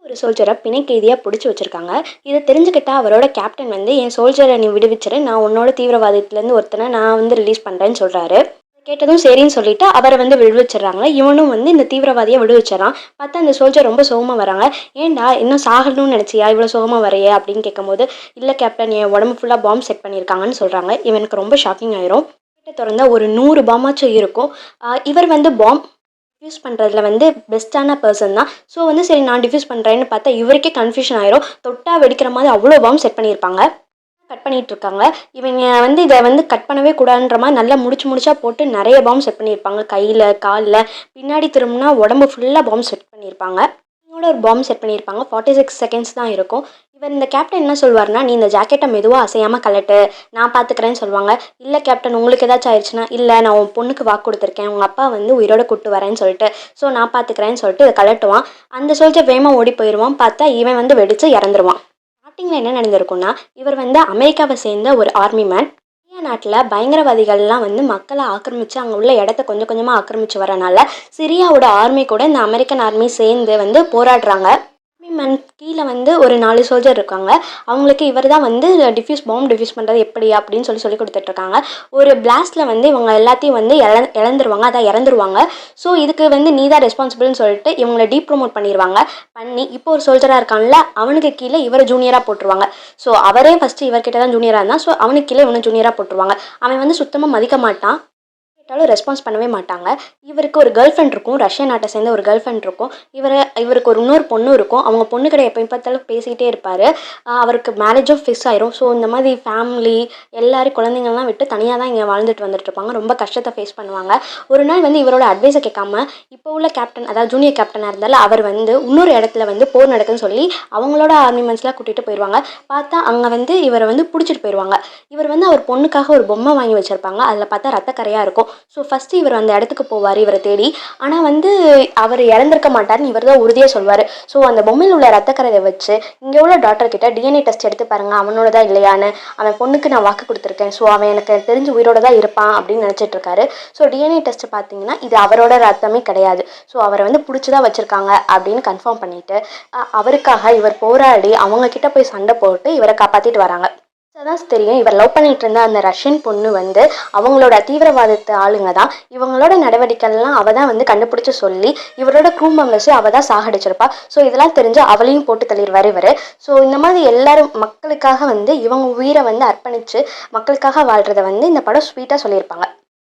ஒரு சோல்ஜரை பிணைக்கைதியாக பிடிச்சி வச்சிருக்காங்க. இதை தெரிஞ்சுக்கிட்டா அவரோட கேப்டன் வந்து என் சோல்ஜரை நீ விடுவிச்சிரு, நான் உன்னோட தீவிரவாதத்துலேருந்து ஒருத்தனை நான் வந்து ரிலீஸ் பண்ணுறேன்னு சொல்கிறாரு. கேட்டதும் சரின்னு சொல்லிட்டு அவரை வந்து விடுவிச்சிடுறாங்க. இவனும் வந்து இந்த தீவிரவாதியை விடுவிச்சிடறான். பார்த்தா அந்த சோல்ஜர் ரொம்ப சோகமாக வராங்க. ஏன்டா இன்னும் சாகணும்னு நினச்சியா இவ்வளோ சோகமாக வரையே அப்படின்னு கேட்கும்போது, இல்லை கேப்டன் என் உடம்பு ஃபுல்லாக பாம்பு செட் பண்ணியிருக்காங்கன்னு சொல்கிறாங்க. இவனுக்கு ரொம்ப ஷாக்கிங் ஆயிரும். கிட்ட திறந்தா ஒரு 100 பாமாச்சும் இருக்கும். இவர் வந்து பாம் டிஃப்யூஸ் பண்ணுறதுல வந்து பெஸ்ட்டான பர்சன் தான். ஸோ வந்து சரி நான் டிஃப்யூஸ் பண்ணுறேன்னு பார்த்தா இவருக்கே கன்ஃபியூஷன் ஆயிரும். தொட்டா வெடிக்கிற மாதிரி அவ்வளோ பாம் செட் பண்ணியிருப்பாங்க. கட் பண்ணிட்டு இருக்காங்க. இவங்க வந்து இதை வந்து கட் பண்ணவே கூடாதுன்ற மாதிரி நல்லா முடிச்சா போட்டு நிறைய பாம் செட் பண்ணியிருப்பாங்க. கையில், காலில், பின்னாடி திரும்பினா உடம்பு ஃபுல்லாக பாம் செட் பண்ணியிருப்பாங்க. இவங்களோட ஒரு பாம் செட் பண்ணியிருப்பாங்க. 46 செகண்ட்ஸ் தான் இருக்கும். இவர் இந்த கேப்டன் என்ன சொல்வார்னா, நீ இந்த ஜாக்கெட்டை மெதுவாக அசையாமல் கலட்டு, நான் பார்த்துக்கிறேன்னு சொல்லுவாங்க. இல்லை கேப்டன் உங்களுக்கு ஏதாச்சும் ஆயிடுச்சுன்னா, இல்லை நான் உன் பொண்ணுக்கு வாக்கு கொடுத்துருக்கேன், உங்கள் அப்பா வந்து உயிரோட கூட்டு வரேன்னு சொல்லிட்டு, ஸோ நான் பார்த்துக்கிறேன்னு சொல்லிட்டு இதை கலட்டுவான். அந்த சோல்ஜர் வேகமாக ஓடி போயிடுவான். பார்த்தா இவன் வந்து வெடித்து இறந்துருவான். ஸ்டார்டிங்கில் என்ன நடந்திருக்குன்னா, இவர் வந்து அமெரிக்காவை சேர்ந்த ஒரு ஆர்மி மேன். இந்தியா நாட்டில் பயங்கரவாதிகள்லாம் வந்து மக்களை ஆக்கிரமித்து அங்கே உள்ள இடத்த கொஞ்சம் கொஞ்சமாக ஆக்கிரமித்து வரனால சிரியாவோட ஆர்மி கூட இந்த அமெரிக்கன் ஆர்மி சேர்ந்து வந்து போராடுறாங்க. ஆர்மி மேன் கீழே வந்து ஒரு 4 சோல்ஜர் இருக்காங்க. அவங்களுக்கு இவர் தான் வந்து பாம் டிஃப்யூஸ் பண்ணுறது எப்படி அப்படின்னு சொல்லி கொடுத்துட்ருக்காங்க. ஒரு பிளாஸ்ட்டில் வந்து இவங்க எல்லாத்தையும் வந்து இழந்துருவாங்க, அதான் இறந்துருவாங்க. ஸோ இதுக்கு வந்து நீ தான் ரெஸ்பான்சிபிள்னு சொல்லிட்டு இவங்களை டீப்ரமோட் பண்ணிடுவாங்க. பண்ணி இப்போ ஒரு சோல்ஜராக இருக்கான்ல, அவனுக்கு கீழே இவரை ஜூனியராக போட்டுருவாங்க. ஸோ அவரே ஃபஸ்ட்டு இவர்கிட்ட தான் ஜூனியராக இருந்தான். ஸோ அவனுக்கு கீழே இவனை ஜூனியராக போட்டுருவாங்க. அவன் வந்து சுத்தமாக மதிக்க மாட்டான். கேட்டாலும் ரெஸ்பான்ஸ் பண்ணவே மாட்டாங்க. இவருக்கு ஒரு கேர்ள் ஃப்ரெண்ட் இருக்கும். ரஷ்யா நாட்டை சேர்ந்த ஒரு கேர்ள் ஃப்ரெண்ட் இருக்கும். இவருக்கு ஒரு இன்னொரு பொண்ணு இருக்கும். அவங்க பொண்ணுக்கிட்ட எப்போ பார்த்தாலும் பேசிக்கிட்டே இருப்பார். அவருக்கு மேரேஜும் ஃபிக்ஸ் ஆயிரும். ஸோ இந்த மாதிரி ஃபேமிலி எல்லாரும் குழந்தைங்கள்லாம் விட்டு தனியாக தான் இங்கே வாழ்ந்துட்டு வந்துட்டு இருப்பாங்க. ரொம்ப கஷ்டத்தை ஃபேஸ் பண்ணுவாங்க. ஒரு நாள் வந்து இவரோட அட்வைஸை கேட்காம இப்போ உள்ள கேப்டன், அதாவது ஜூனியர் கேப்டனாக இருந்தாலும் அவர் வந்து இன்னொரு இடத்துல வந்து போர் நடக்குதுன்னு சொல்லி அவங்களோட ஆர்மிமெண்ட்ஸ்லாம் கூட்டிகிட்டு போயிடுவாங்க. பார்த்தா அங்கே வந்து இவரை வந்து பிடிச்சிட்டு போயிடுவாங்க. இவர் வந்து அவர் பொண்ணுக்காக ஒரு பொம்மை வாங்கி வச்சுருப்பாங்க. அதில் பார்த்தா ரத்தக்கரையாக இருக்கும். ஸோ ஃபஸ்ட்டு இவர் அந்த இடத்துக்கு போவார் இவரை தேடி. ஆனால் வந்து அவர் இறந்துருக்க மாட்டார்னு இவர் தான் உறுதியாக சொல்வார். ஸோ அந்த பொம்மையில் உள்ள ரத்தக்கரையை வச்சு இங்கே உள்ள டாக்டர் கிட்ட டிஎன்ஏ டெஸ்ட் எடுத்து பாருங்கள், அவனோட தான் இல்லையான்னு. அவன் பொண்ணுக்கு நான் வாக்கு கொடுத்துருக்கேன், ஸோ அவன் எனக்கு தெரிஞ்சு உயிரோட தான் இருப்பான் அப்படின்னு நினச்சிட்டு இருக்காரு. ஸோ டிஎன்ஏ டெஸ்ட் பார்த்தீங்கன்னா இது அவரோட ரத்தமே கிடையாது. ஸோ அவரை வந்து பிடிச்சி தான் வச்சுருக்காங்க அப்படின்னு கன்ஃபார்ம் பண்ணிவிட்டு அவருக்காக இவர் போராடி அவங்க கிட்ட போய் சண்டை போட்டு இவரை காப்பாற்றிட்டு வராங்க. தான் தெரியும் இவர் லவ் பண்ணிட்டு இருந்த அந்த ரஷ்யன் பொண்ணு வந்து அவங்களோட தீவிரவாதத்து ஆளுங்க தான். இவங்களோட நடவடிக்கைலாம் அவள் தான் வந்து கண்டுபிடிச்சி சொல்லி இவரோட க்ரூ மெம்பர்ஸை அவள் தான் சாகடிச்சிருப்பா. ஸோ இதெல்லாம் தெரிஞ்சு அவளையும் போட்டு தள்ளிடுவார் இவர். ஸோ இந்த மாதிரி எல்லாரும் மக்களுக்காக வந்து இவங்க உயிரை வந்து அர்ப்பணித்து மக்களுக்காக வாழ்கிறத வந்து இந்த படம் ஸ்வீட்டாக சொல்லியிருப்பாங்க.